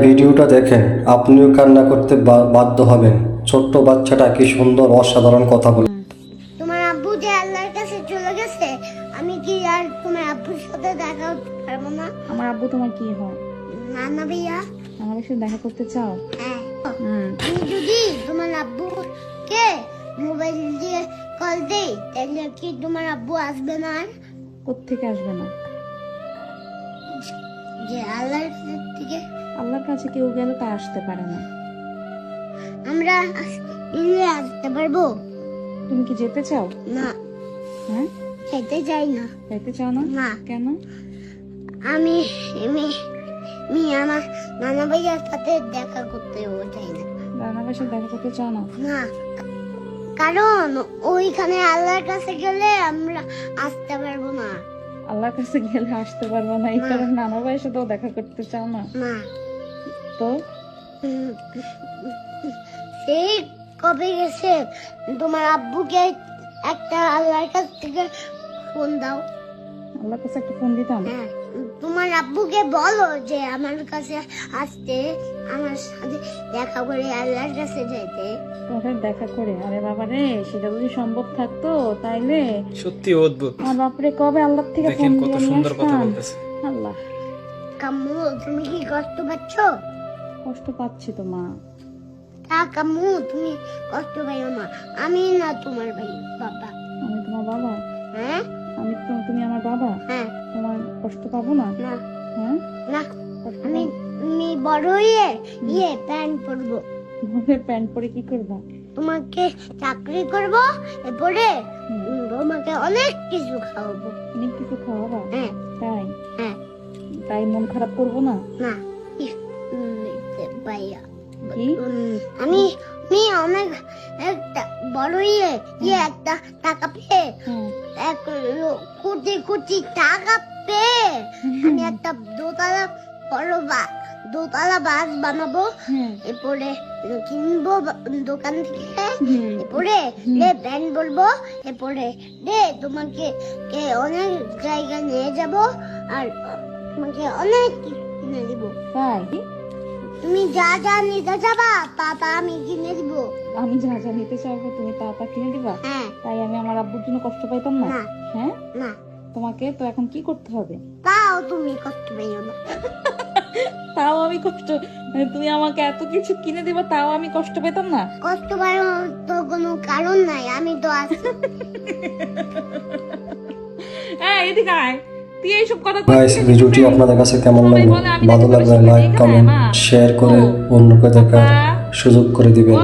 ভিডিওটা দেখেন, আপনিও কান্না করতে বাধ্য হবেন। ছোট্ট বাচ্চাটা কি সুন্দর অসাধারণ কথা বলে। তোমার আব্বু যে আল্লাহর কাছে চলে গেছে, আমি কি আর তোমার আব্বুর সাথে দেখা করতে পারবো না? আমার আব্বু তোমার কি হয়? নানা ভাইয়া। আমার সাথে দেখা করতে চাও? হ্যাঁ। আমি যদি তোমার আব্বুকে মোবাইল দিয়ে কল দেই, তাহলে কি তোমার আব্বু আসবে না? আর কোত্থেকে আসবে না? যে আল্লাহর থেকে আল্লাহর কাছে কেউ গেলে তা আসতে পারে না। আমরা মিলে আসতে পারবো? তুমি কি যেতে চাও? না, হ্যাঁ, খেতে চাই না। যেতে চাও না? না। কেন? আমি আমি আমার নানা ভাইয়ার সাথে দেখা করতে চাই না। রান্নার সাথে দেখা করতে চাও না? না, কারণ ওইখানে আল্লাহর কাছে গেলে আমরা আসতে পারবো না। আল্লাহর কাছে গেলে আসতে পারবো না, এই কারণে নানা ভাইয়ের সাথেও দেখা করতে চাও না? না, তো সেই কবে গেছে, তোমার আব্বুকে একটা আল্লাহর কাছ থেকে ফোন দাও। আল্লাহর কাছে একটা ফোন দিতাম। হ্যাঁ, তোমার আব্বুকে বলো যে আমার কাছে আসতে, আমার সাথে দেখা করে আল্লাহর কাছে যেতে। তোমার দেখা করে? আরে বাবা রে, সেটা যদি সম্ভব থাকতো তাইলে সত্যি অদ্ভুত। আমার বাপরে কবে আল্লাহর থেকে ফোন দেখেন কত দিয়ে সুন্দর কথা আসতাম। বলতেছে। আল্লাহ, কাম্মু, তুমি কি কষ্ট পাচ্ছ? কষ্ট পাচ্ছি তো মা। কাম্মু, তুমি কষ্ট পাইও না, আমি না তোমার ভাই বাবা। আমি তোমার বাবা? হ্যাঁ, তুমি আমার বাবা? হ্যাঁ। তোমার কষ্ট পাবো না? না, হ্যাঁ, না, কষ্ট আমি পাবো? বড় প্যান্ট পরবো। প্যান্ট পরে কি করবা? তোমাকে চাকরি করবো, এরপরে তোমাকে অনেক কিছু খাওয়াবো। অনেক কিছু খাওয়াবা? হ্যাঁ, তাই? হ্যাঁ। তাই মন খারাপ করবো না? না, ভাইয়া, কি? আমি অনেক একটা বড় একটা টাকা পেয়ে, হ্যাঁ। এক কোটি কোটি টাকা পেয়ে আমি একটা দোতলা বাস বানাবো। হ্যাঁ। এরপরে কিনবো দোকান থেকে। হুম। এরপরে ব্যান্ড বলবো। এরপরে তোমাকে অনেক জায়গায় নিয়ে যাব, আর তোমাকে অনেক কিছু কিনে দিব। তাই? তুমি যা যা নিতে যাবা তা আমি কিনে দিব। আমি যা যা নিতে চাইবো তুমি তা তা কিনে দিবা? হ্যাঁ। তাই আমি আমার আব্বুর জন্য কষ্ট পাইতাম না? না। হ্যাঁ, না, তোমাকে তো এখন কি করতে হবে? তাও তুমি কষ্ট পাইও না। তাও আমি কষ্ট, মানে তুমি আমাকে এত কিছু কিনে দিবা তাও আমি কষ্ট পেতাম না? কষ্ট পাওয়ার তো কোনো কারণ নাই, আমি তো আছি। এদিকে আয়, তুই এইসব কথা গাইস, ভিডিওটি আপনাদের কাছে কেমন লাগলো? ভালো লাগলে লাইক, কমেন্ট, শেয়ার করে অন্যকে দেখার সুযোগ করে দিবেন।